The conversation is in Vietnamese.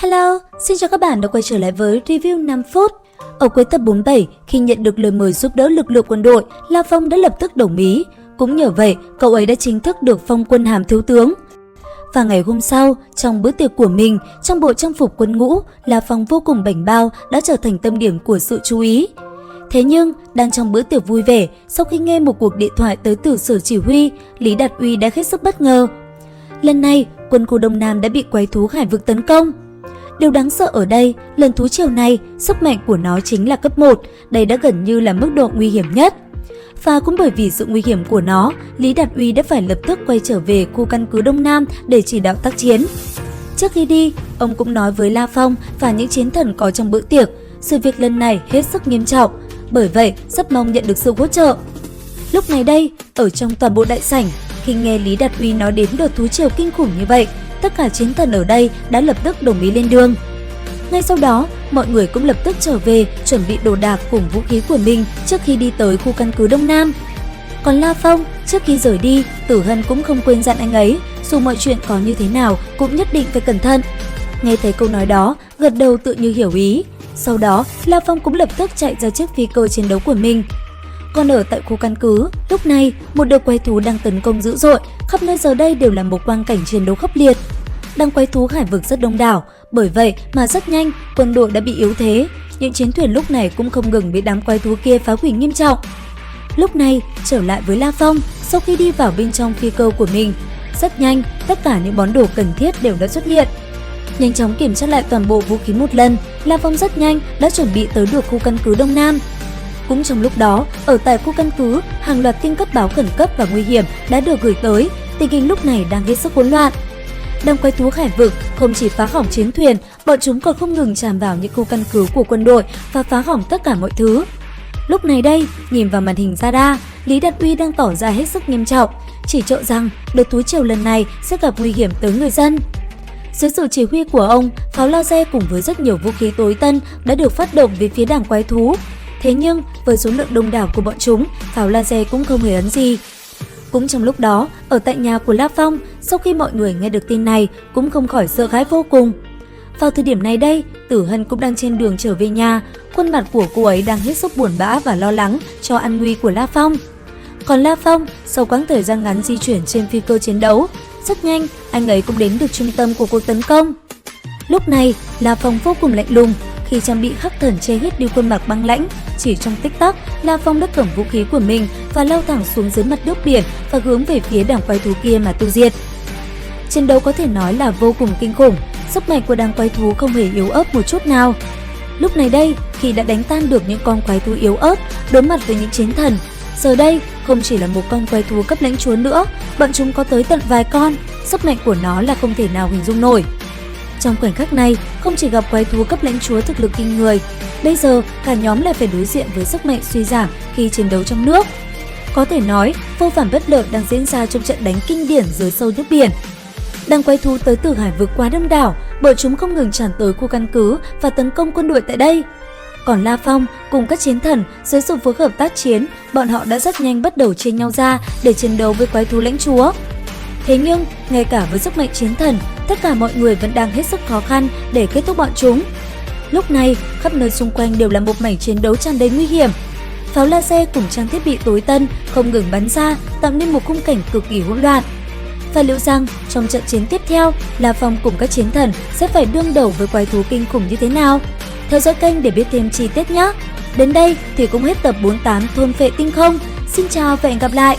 Hello, xin chào các bạn đã quay trở lại với review 5 phút. Ở cuối tập 47, khi nhận được lời mời giúp đỡ lực lượng quân đội, La Phong đã lập tức đồng ý. Cũng nhờ vậy, cậu ấy đã chính thức được phong quân hàm thiếu tướng. Và ngày hôm sau, trong bữa tiệc của mình, trong bộ trang phục quân ngũ, La Phong vô cùng bảnh bao đã trở thành tâm điểm của sự chú ý. Thế nhưng, đang trong bữa tiệc vui vẻ, sau khi nghe một cuộc điện thoại tới từ sở chỉ huy, Lý Đạt Uy đã hết sức bất ngờ. Lần này, quân khu Đông Nam đã bị quái thú hải vực tấn công. Điều đáng sợ ở đây, lần thú triều này, sức mạnh của nó chính là cấp 1, đây đã gần như là mức độ nguy hiểm nhất. Và cũng bởi vì sự nguy hiểm của nó, Lý Đạt Uy đã phải lập tức quay trở về khu căn cứ Đông Nam để chỉ đạo tác chiến. Trước khi đi, ông cũng nói với La Phong và những chiến thần có trong bữa tiệc, sự việc lần này hết sức nghiêm trọng, bởi vậy rất mong nhận được sự hỗ trợ. Lúc này đây, ở trong toàn bộ đại sảnh, khi nghe Lý Đạt Uy nói đến đợt thú triều kinh khủng như vậy, tất cả chiến thần ở đây đã lập tức đồng ý lên đường. Ngay sau đó, mọi người cũng lập tức trở về chuẩn bị đồ đạc cùng vũ khí của mình trước khi đi tới khu căn cứ Đông Nam. Còn La Phong, trước khi rời đi, Tử Hân cũng không quên dặn anh ấy, dù mọi chuyện có như thế nào cũng nhất định phải cẩn thận. Nghe thấy câu nói đó, gật đầu tự như hiểu ý. Sau đó, La Phong cũng lập tức chạy ra chiếc phi cơ chiến đấu của mình. Còn ở tại khu căn cứ, lúc này, một đợt quái thú đang tấn công dữ dội, khắp nơi giờ đây đều là một quang cảnh chiến đấu khốc liệt. Đám quái thú hải vực rất đông đảo, bởi vậy mà rất nhanh, quân đội đã bị yếu thế. Những chiến thuyền lúc này cũng không ngừng bị đám quái thú kia phá hủy nghiêm trọng. Lúc này, trở lại với La Phong, sau khi đi vào bên trong phi cơ của mình, rất nhanh, tất cả những món đồ cần thiết đều đã xuất hiện. Nhanh chóng kiểm tra lại toàn bộ vũ khí một lần, La Phong rất nhanh đã chuẩn bị tới được khu căn cứ Đông Nam. Cũng trong lúc đó, ở tại khu căn cứ, hàng loạt tin cấp báo khẩn cấp và nguy hiểm đã được gửi tới, tình hình lúc này đang hết sức hỗn loạn. Đám quái thú hải vực không chỉ phá hỏng chiến thuyền, bọn chúng còn không ngừng tràn vào những khu căn cứ của quân đội và phá hỏng tất cả mọi thứ. Lúc này đây, nhìn vào màn hình radar, Lý Đạt Uy đang tỏ ra hết sức nghiêm trọng, chỉ trộ rằng đợt thú triều lần này sẽ gặp nguy hiểm tới người dân. Dưới sự chỉ huy của ông, pháo laser cùng với rất nhiều vũ khí tối tân đã được phát động về phía đàn quái thú. Thế nhưng, với số lượng đông đảo của bọn chúng, pháo laser cũng không hề ấn gì. Cũng trong lúc đó, ở tại nhà của La Phong, sau khi mọi người nghe được tin này, cũng không khỏi sợ hãi vô cùng. Vào thời điểm này đây, Tử Hân cũng đang trên đường trở về nhà, khuôn mặt của cô ấy đang hết sức buồn bã và lo lắng cho an nguy của La Phong. Còn La Phong, sau quãng thời gian ngắn di chuyển trên phi cơ chiến đấu, rất nhanh, anh ấy cũng đến được trung tâm của cuộc tấn công. Lúc này, La Phong vô cùng lạnh lùng, khi trang bị khắc thần che hết đi khuôn mặt băng lãnh, chỉ trong tích tắc, La Phong đã cầm vũ khí của mình và lao thẳng xuống dưới mặt nước biển và hướng về phía đàn quái thú kia mà tiêu diệt. Chiến đấu có thể nói là vô cùng kinh khủng, sức mạnh của đàn quái thú không hề yếu ớt một chút nào. Lúc này đây, khi đã đánh tan được những con quái thú yếu ớt, đối mặt với những chiến thần, giờ đây không chỉ là một con quái thú cấp lãnh chúa nữa, bọn chúng có tới tận vài con, sức mạnh của nó là không thể nào hình dung nổi. Trong khoảnh khắc này, không chỉ gặp quái thú cấp lãnh chúa thực lực kinh người, bây giờ cả nhóm lại phải đối diện với sức mạnh suy giảm khi chiến đấu trong nước. Có thể nói, vô vàn bất lợi đang diễn ra trong trận đánh kinh điển dưới sâu nước biển. Đám quái thú tới từ hải vực quá đông đảo, bọn chúng không ngừng tràn tới khu căn cứ và tấn công quân đội tại đây. Còn La Phong cùng các chiến thần dưới sự phối hợp tác chiến, bọn họ đã rất nhanh bắt đầu chia nhau ra để chiến đấu với quái thú lãnh chúa. Thế nhưng, ngay cả với sức mạnh chiến thần, tất cả mọi người vẫn đang hết sức khó khăn để kết thúc bọn chúng. Lúc này, khắp nơi xung quanh đều là một mảnh chiến đấu tràn đầy nguy hiểm. Pháo laser cùng trang thiết bị tối tân không ngừng bắn ra, tạo nên một khung cảnh cực kỳ hỗn loạn. Và liệu rằng trong trận chiến tiếp theo, La Phong cùng các chiến thần sẽ phải đương đầu với quái thú kinh khủng như thế nào? Theo dõi kênh để biết thêm chi tiết nhé! Đến đây thì cũng hết tập 48 Thôn Phệ Tinh Không. Xin chào và hẹn gặp lại!